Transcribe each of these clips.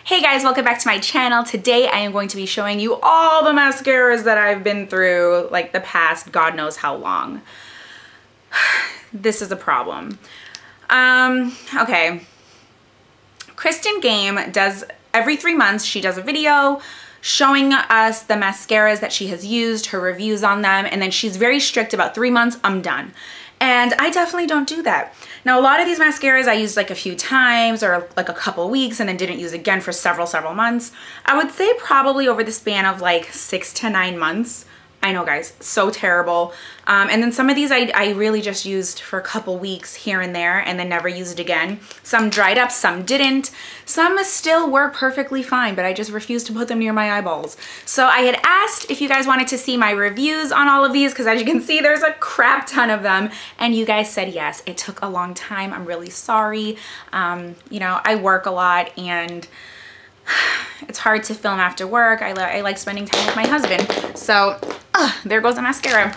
Hey guys, welcome back to my channel. Today I am going to be showing you all the mascaras that I've been through like the past God knows how long. This is a problem. Okay. Kristen Game does, every 3 months she does a video showing us the mascaras that she has used, her reviews on them, and then she's very strict about 3 months, I'm done. And I definitely don't do that. Now, a lot of these mascaras I used like a few times or like a couple weeks and then didn't use again for several months. I would say probably over the span of like 6 to 9 months. I know guys, so terrible. And then some of these I really just used for a couple weeks here and there and then never used again. Some dried up, some didn't. Some still work perfectly fine, but I just refused to put them near my eyeballs. So I had asked if you guys wanted to see my reviews on all of these because as you can see, there's a crap ton of them. And you guys said yes. It took a long time. I'm really sorry. You know, I work a lot and it's hard to film after work. I like spending time with my husband. So there goes the mascara.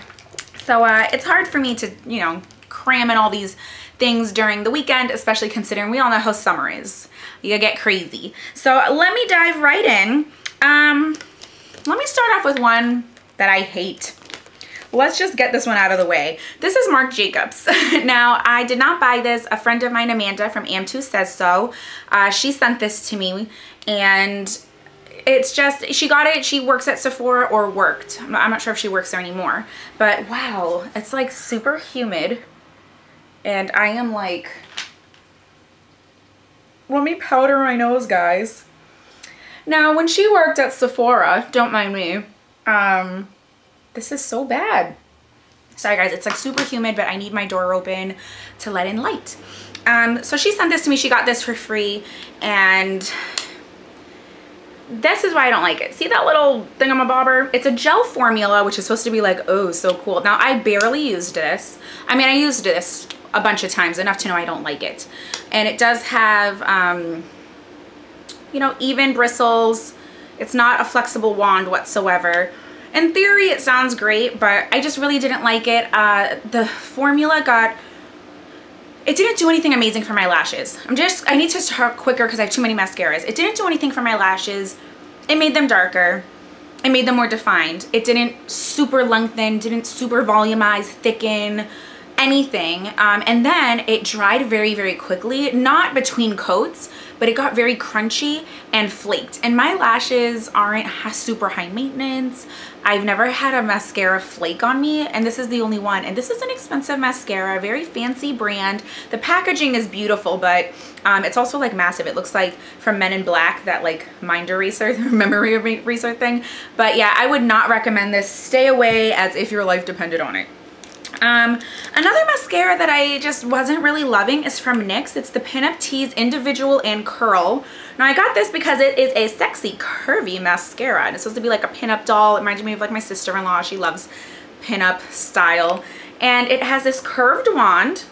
So it's hard for me to, you know, cram in all these things during the weekend, especially considering we all know how summer is. You get crazy. So let me dive right in. Let me start off with one that I hate. Let's just get this one out of the way. This is Marc Jacobs. Now, I did not buy this. A friend of mine, Amanda from Am2 Says So, she sent this to me and it's just, she got it, she works at Sephora or worked. I'm not sure if she works there anymore, but wow, it's like super humid and I am like, let me powder my nose, guys. Now, when she worked at Sephora, don't mind me, this is so bad. Sorry guys, it's like super humid, but I need my door open to let in light. So she sent this to me, she got this for free, and this is why I don't like it. See that little thingamabobber? It's a gel formula, which is supposed to be like, oh, so cool. Now, I barely used this. I mean, I used this a bunch of times, enough to know I don't like it. And it does have, you know, even bristles. It's not a flexible wand whatsoever. In theory, it sounds great, but I just really didn't like it. The formula it didn't do anything amazing for my lashes. I need to start quicker because I have too many mascaras. It didn't do anything for my lashes. It made them darker. It made them more defined. It didn't super lengthen, didn't super volumize, thicken, anything. And then it dried very, very quickly, not between coats, but it got very crunchy and flaked. And my lashes aren't super high maintenance. I've never had a mascara flake on me, and this is the only one. And this is an expensive mascara, a very fancy brand. The packaging is beautiful, but it's also like massive. It looks like from Men in Black, that like mind eraser, memory eraser thing. But yeah, I would not recommend this. Stay away as if your life depended on it. Another mascara that I just wasn't really loving is from NYX. It's the Pin Up Tease Individual and Curl. Now I got this because it is a sexy curvy mascara and it's supposed to be like a pin-up doll. It reminds me of like my sister-in-law. She loves pin-up style. And it has this curved wand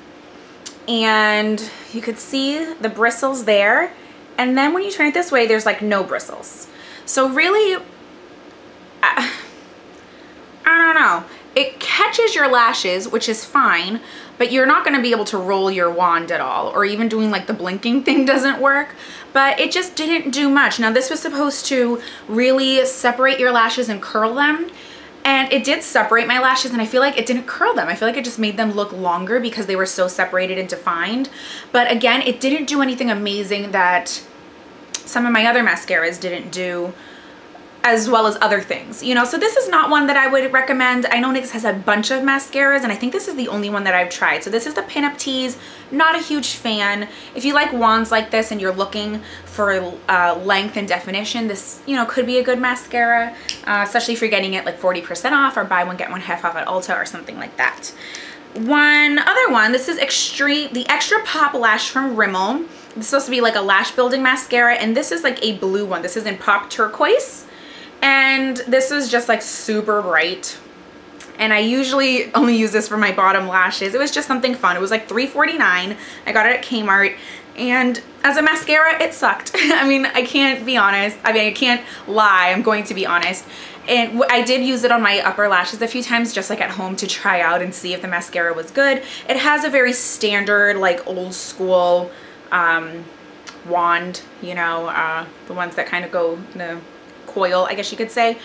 and you could see the bristles there. And then when you turn it this way, there's like no bristles. So really, I don't know. It catches your lashes, which is fine, but you're not gonna be able to roll your wand at all, or even doing like the blinking thing doesn't work, but it just didn't do much. Now this was supposed to really separate your lashes and curl them, and it did separate my lashes, and I feel like it didn't curl them. I feel like it just made them look longer because they were so separated and defined. But again, it didn't do anything amazing that some of my other mascaras didn't do, as well as other things, you know. So this is not one that I would recommend. I know NYX has a bunch of mascaras and I think this is the only one that I've tried. So this is the Pin Up Tease. Not a huge fan. If you like wands like this and you're looking for length and definition, this, you know, could be a good mascara, especially if you're getting it like 40% off or buy one get one half off at Ulta or something like that. One other one, this is the Extra Pop Lash from Rimmel. It's supposed to be like a lash building mascara, and this is like a blue one. This is in Pop Turquoise. And this is just like super bright. And I usually only use this for my bottom lashes. It was just something fun. It was like $3.49. I got it at Kmart. And as a mascara, it sucked. I mean, I can't be honest. I mean, I can't lie. I'm going to be honest. And I did use it on my upper lashes a few times, just like at home to try out and see if the mascara was good. It has a very standard, like old school wand, you know, the ones that kind of go in the coil, I guess you could say.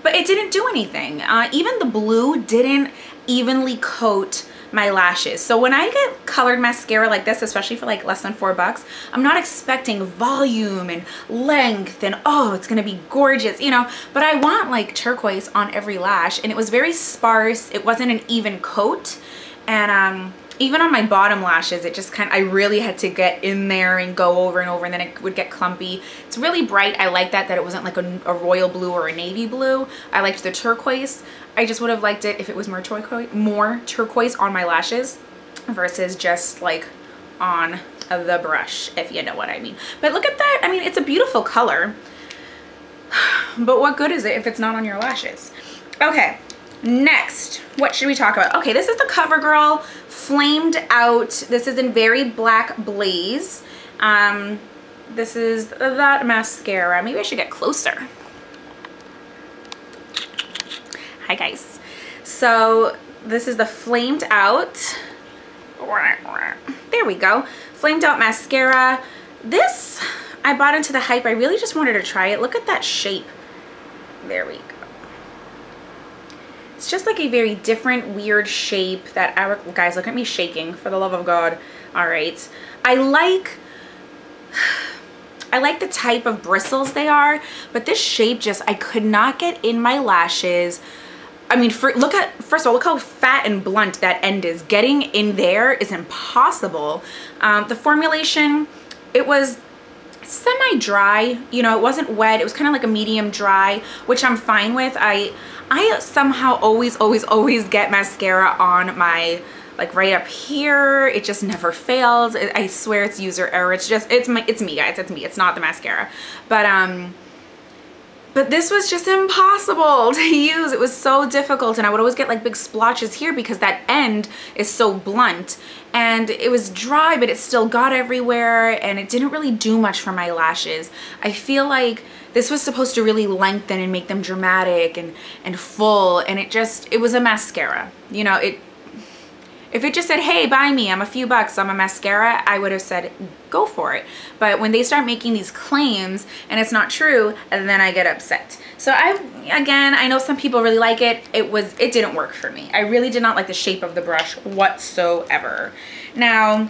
But it didn't do anything. Even the blue didn't evenly coat my lashes. So when I get colored mascara like this, especially for like less than $4, I'm not expecting volume and length and oh, it's gonna be gorgeous, you know, but I want like turquoise on every lash, and it was very sparse. It wasn't an even coat. And even on my bottom lashes, it just I really had to get in there and go over and over, and then it would get clumpy. It's really bright. I like that it wasn't like a royal blue or a navy blue. I liked the turquoise. I just would have liked it if it was more turquoise on my lashes versus just like on the brush, if you know what I mean. But look at that. I mean, it's a beautiful color, but what good is it if it's not on your lashes? Okay. Next, what should we talk about? Okay, this is the CoverGirl Flamed Out. This is in Very Black Blaze. This is that mascara. Maybe I should get closer. Hi guys. So this is the Flamed Out. There we go. Flamed Out mascara. This, I bought into the hype. I really just wanted to try it. Look at that shape. There we go. It's just like a very different, weird shape that guys, look at me shaking, for the love of God. All right. I like the type of bristles they are, but this shape just, I could not get in my lashes. I mean, first of all, look how fat and blunt that end is. Getting in there is impossible. The formulation, it was semi-dry, you know, it wasn't wet. It was kind of like a medium dry, which I'm fine with. I somehow always get mascara on my, like right up here. It just never fails. I swear it's user error. It's me guys, it's me. It's not the mascara. But this was just impossible to use. It was so difficult, and I would always get like big splotches here because that end is so blunt, and it was dry, but it still got everywhere, and it didn't really do much for my lashes. I feel like this was supposed to really lengthen and make them dramatic and full, and it was a mascara. You know, if it just said, hey, buy me, I'm a few bucks, I'm a mascara, I would have said, go for it. But when they start making these claims and it's not true, and then I get upset. So I know some people really like it. It didn't work for me. I really did not like the shape of the brush whatsoever. Now,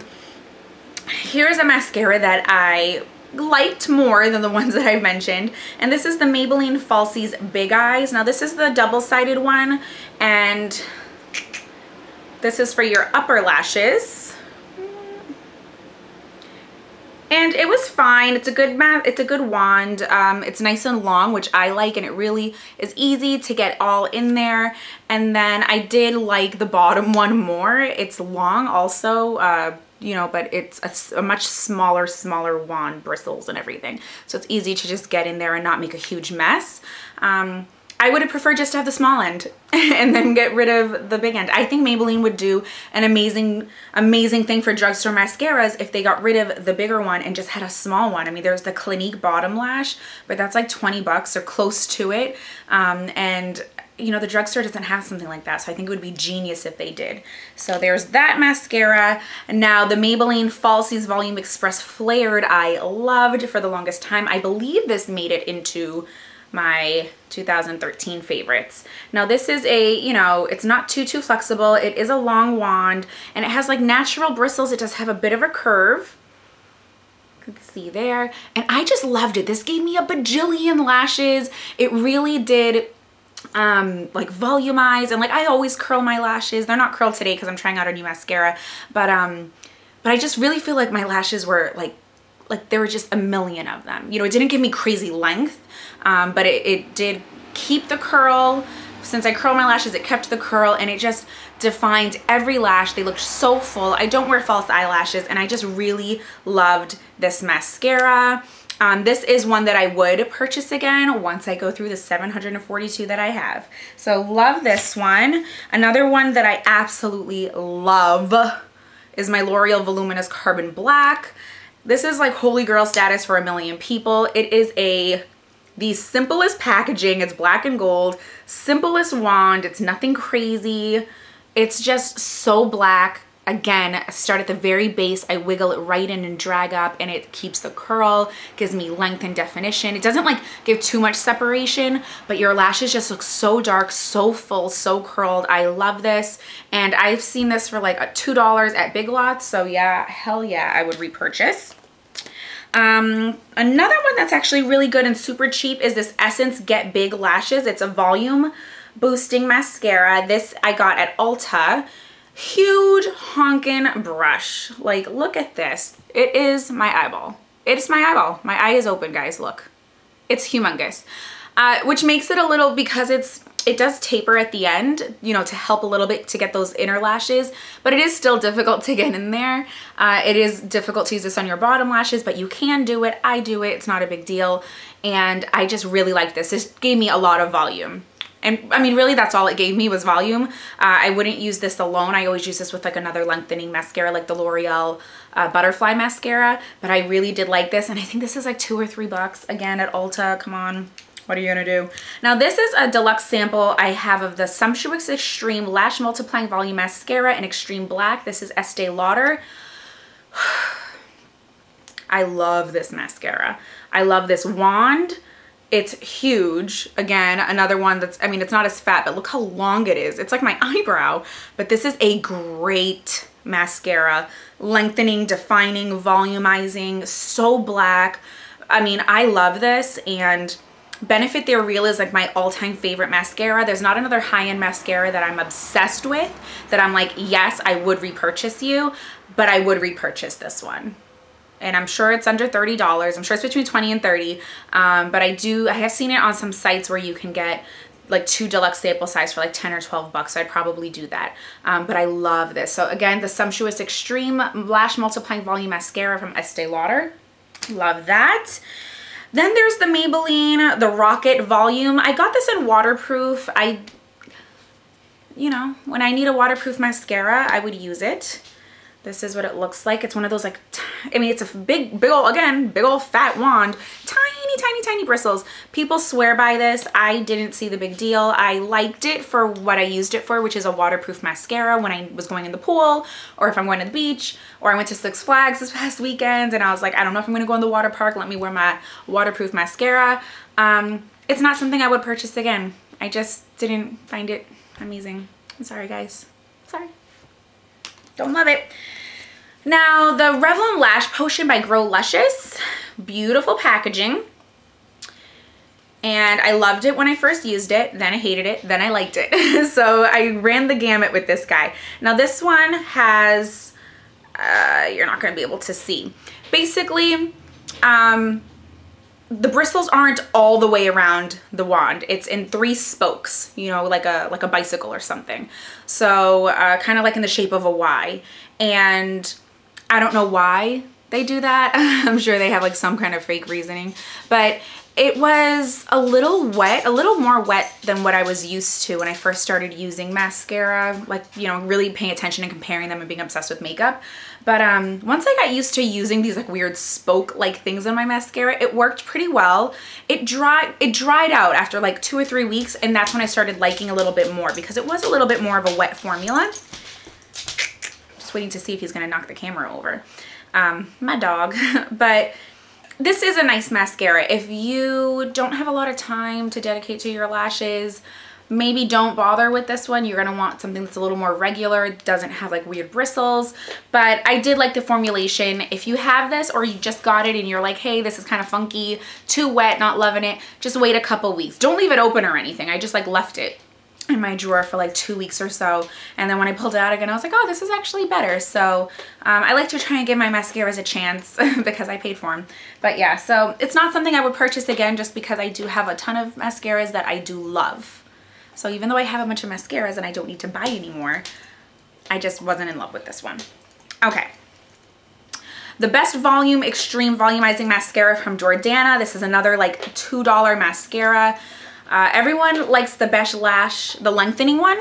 here's a mascara that I liked more than the ones that I mentioned, and this is the Maybelline Falsies Big Eyes. Now this is the double-sided one, and this is for your upper lashes. And it was fine. It's a good wand. It's nice and long, which I like, and it really is easy to get all in there. And then I did like the bottom one more. It's long also, you know, but it's a much smaller wand, bristles and everything. So it's easy to just get in there and not make a huge mess. I would have preferred just to have the small end and then get rid of the big end. I think Maybelline would do an amazing thing for drugstore mascaras if they got rid of the bigger one and just had a small one. I mean, there's the Clinique bottom lash, but that's like 20 bucks or close to it. And you know, the drugstore doesn't have something like that, so I think it would be genius if they did. So there's that mascara. And now the Maybelline Falsies Volume Express Flared I loved for the longest time. I believe this made it into my 2013 favorites. Now this is you know, it's not too flexible. It is a long wand, and it has like natural bristles. It does have a bit of a curve. You can see there. And I just loved it. This gave me a bajillion lashes. It really did like volumize, and like I always curl my lashes. They're not curled today because I'm trying out a new mascara, but I just really feel like my lashes were like there were just a million of them. You know, it didn't give me crazy length, but it did keep the curl. Since I curl my lashes, it kept the curl, and it just defined every lash. They looked so full. I don't wear false eyelashes, and I just really loved this mascara. This is one that I would purchase again once I go through the 742 that I have. So love this one. Another one that I absolutely love is my L'Oreal Voluminous Carbon Black. This is like holy grail status for a million people. It is the simplest packaging. It's black and gold, simplest wand. It's nothing crazy. It's just so black. again, start at the very base. I wiggle it right in and drag up, and it keeps the curl, gives me length and definition. It doesn't like give too much separation, but your lashes just look so dark, so full, so curled. I love this. And I've seen this for like $2 at Big Lots. So yeah, hell yeah, I would repurchase. Another one that's actually really good and super cheap is this Essence Get Big Lashes. It's a volume boosting mascara. This I got at Ulta. Huge honkin' brush. Like, look at this. It is my eyeball. It's my eyeball. My eye is open, guys. Look. It's humongous. Which makes it a little, because it does taper at the end, you know, to help a little bit to get those inner lashes, but it is still difficult to get in there. It is difficult to use this on your bottom lashes, but you can do it. I do it. It's not a big deal. And I just really like this. This gave me a lot of volume. And I mean, really, that's all it gave me was volume. I wouldn't use this alone. I always use this with like another lengthening mascara, like the L'Oreal Butterfly Mascara. But I really did like this. And I think this is like $2 or $3 again at Ulta. Come on. What are you gonna do? Now this is a deluxe sample I have of the Sumptuous Extreme Lash Multiplying Volume Mascara in Extreme Black. This is Estee Lauder. I love this mascara. I love this wand. It's huge. Again, another one that's, I mean, it's not as fat, but look how long it is. It's like my eyebrow. But this is a great mascara. Lengthening, defining, volumizing, so black. I mean, I love this. And Benefit They're Real is like my all-time favorite mascara. There's not another high-end mascara that I'm obsessed with that I'm like, yes, I would repurchase you, but I would repurchase this one. And I'm sure it's under $30. I'm sure it's between 20 and 30. But I have seen it on some sites where you can get like 2 deluxe sample size for like 10 or 12 bucks. So I'd probably do that. But I love this. So again, the Sumptuous Extreme Lash Multiplying Volume Mascara from Estee Lauder. Love that. Then there's the Maybelline, the Rocket Volume. I got this in waterproof. You know, when I need a waterproof mascara, I would use it. This is what it looks like. It's one of those like, I mean, it's a big old fat wand, tiny bristles. People swear by this. I didn't see the big deal. I liked it for what I used it for, which is a waterproof mascara when I was going in the pool, or if I'm going to the beach, or I went to Six Flags this past weekend and I was like, I don't know if I'm gonna go in the water park. Let me wear my waterproof mascara. It's not something I would purchase again. I just didn't find it amazing. I'm sorry, guys. Sorry. Don't love it. Now, the Revlon Lash Potion by Grow Luscious. Beautiful packaging. And I loved it when I first used it. Then I hated it. Then I liked it. So I ran the gamut with this guy. Now, this one has, you're not going to be able to see. Basically, the bristles aren't all the way around the wand. It's in 3 spokes, you know, like a bicycle or something. So kind of like in the shape of a Y. And I don't know why they do that. I'm sure they have like some kind of fake reasoning, but it was a little wet, a little more wet than what I was used to when I first started using mascara, like, you know, really paying attention and comparing them and being obsessed with makeup. But once I got used to using these like weird spoke-like things in my mascara, it worked pretty well. It dried out after like 2 or 3 weeks, and that's when I started liking a little bit more because it was a little bit more of a wet formula. Just waiting to see if he's gonna knock the camera over. My dog. But this is a nice mascara. If you don't have a lot of time to dedicate to your lashes, maybe don't bother with this one. You're gonna want something that's a little more regular. It doesn't have like weird bristles, but I did like the formulation. If you have this or you just got it and you're like, hey, this is kind of funky, too wet, not loving it, just wait a couple weeks. Don't leave it open or anything. I just like left it in my drawer for like 2 weeks or so, and then when I pulled it out again, I was like, oh, this is actually better. So I like to try and give my mascaras a chance because I paid for them. But yeah, so it's not something I would purchase again just because I do have a ton of mascaras that I do love. So even though I have a bunch of mascaras and I don't need to buy anymore, I just wasn't in love with this one. Okay. The Best Volume Extreme Volumizing Mascara from Jordana. This is another like $2 mascara. Everyone likes the Besh Lash, the lengthening one,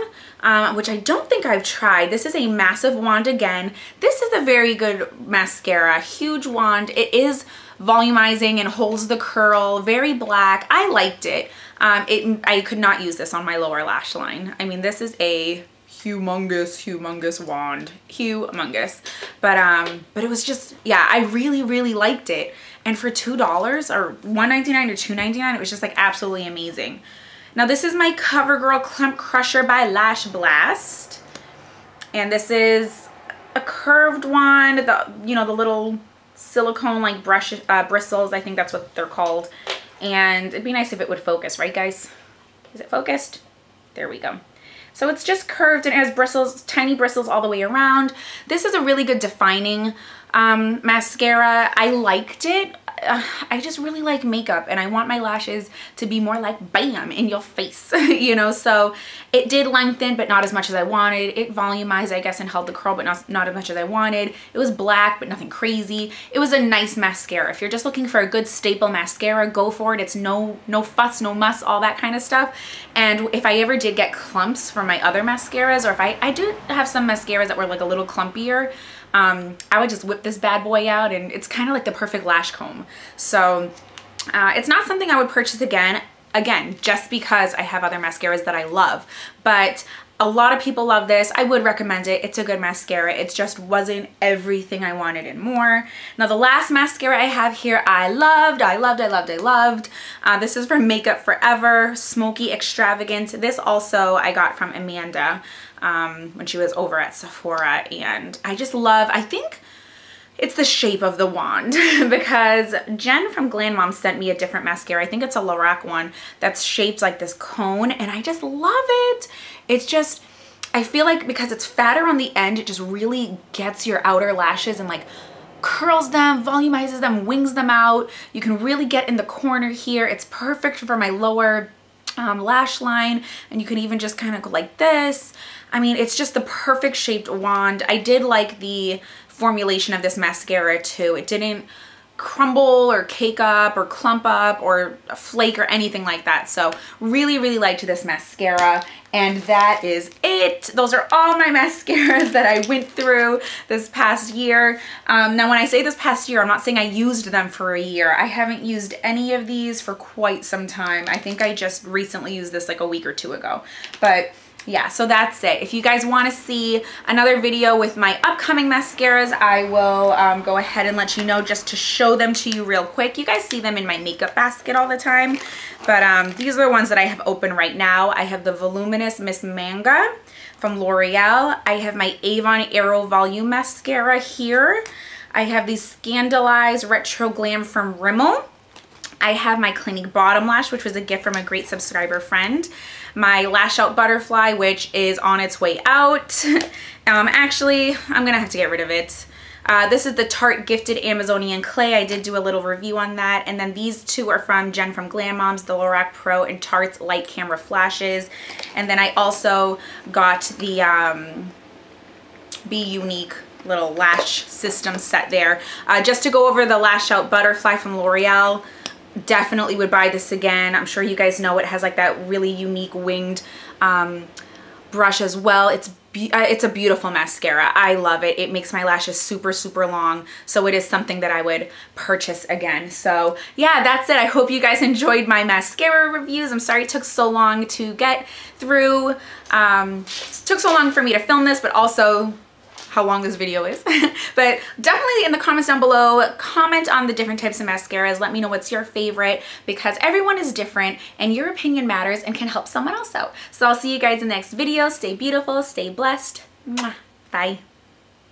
which I don't think I've tried. This is a massive wand again. This is a very good mascara, huge wand. It is volumizing and holds the curl, very black. I liked it. I could not use this on my lower lash line. I mean, this is a humongous wand. Humongous. But it was just, yeah, I really liked it. And for $2 or $1.99 or $2.99, it was just like absolutely amazing. Now this is my CoverGirl Clump Crusher by Lash Blast. And this is a curved wand, the little silicone like brush bristles, I think that's what they're called. And it'd be nice if it would focus, right guys? Is it focused? There we go. So it's just curved and it has bristles, tiny bristles all the way around. This is a really good defining mascara. I liked it. I just really like makeup and I want my lashes to be more like bam in your face, you know, so it did lengthen but not as much as I wanted. It volumized, I guess, and held the curl but not as much as I wanted. It was black but nothing crazy. It was a nice mascara. If you're just looking for a good staple mascara, go for it. It's no fuss, no muss, all that kind of stuff. And if I ever did get clumps from my other mascaras, or if I do have some mascaras that were like a little clumpier, I would just whip this bad boy out and it's kind of like the perfect lash comb. So it's not something I would purchase again, just because I have other mascaras that I love. But a lot of people love this. I would recommend it. It's a good mascara. It just wasn't everything I wanted and more. Now the last mascara I have here, I loved. This is from Makeup Forever, Smoky Extravagant. This also I got from Amanda when she was over at Sephora, and I just love, I think it's the shape of the wand because Jen from Glam Mom sent me a different mascara. I think it's a Lorac one that's shaped like this cone, and I just love it. It's just, I feel like because it's fatter on the end, it just really gets your outer lashes and like curls them, volumizes them, wings them out. You can really get in the corner here. It's perfect for my lower lash line, and you can even just kind of go like this. I mean, it's just the perfect shaped wand. I did like the formulation of this mascara too. It didn't crumble or cake up or clump up or flake or anything like that. So really liked this mascara, and that is it. Those are all my mascaras that I went through this past year. Now when I say this past year, I'm not saying I used them for a year. I haven't used any of these for quite some time. I think I just recently used this like a week or two ago. But yeah, so that's it. If you guys want to see another video with my upcoming mascaras, I will go ahead and let you know, just to show them to you real quick. You guys see them in my makeup basket all the time, but these are the ones that I have open right now. I have the Voluminous Miss Manga from L'Oreal. I have my Avon Aero Volume Mascara here. I have the Scandalized Retro Glam from Rimmel. I have my Clinique Bottom Lash, which was a gift from a great subscriber friend. My Lash Out Butterfly, which is on its way out. Actually, I'm gonna have to get rid of it. This is the Tarte Gifted Amazonian Clay. I did do a little review on that. And then these two are from Jen from Glam Moms, the Lorac Pro and Tarte's Light Camera Flashes. And then I also got the Be Unique little lash system set there. Just to go over the Lash Out Butterfly from L'Oreal. Definitely would buy this again. I'm sure you guys know it has like that really unique winged brush as well. It's a beautiful mascara. I love it. It makes my lashes super long, so it is something that I would purchase again. So yeah, that's it. I hope you guys enjoyed my mascara reviews. I'm sorry it took so long to get through. It took so long for me to film this, but also how long this video is. But definitely in the comments down below, comment on the different types of mascaras. Let me know what's your favorite, because everyone is different and your opinion matters and can help someone else out. So I'll see you guys in the next video. Stay beautiful, stay blessed. Mwah. Bye.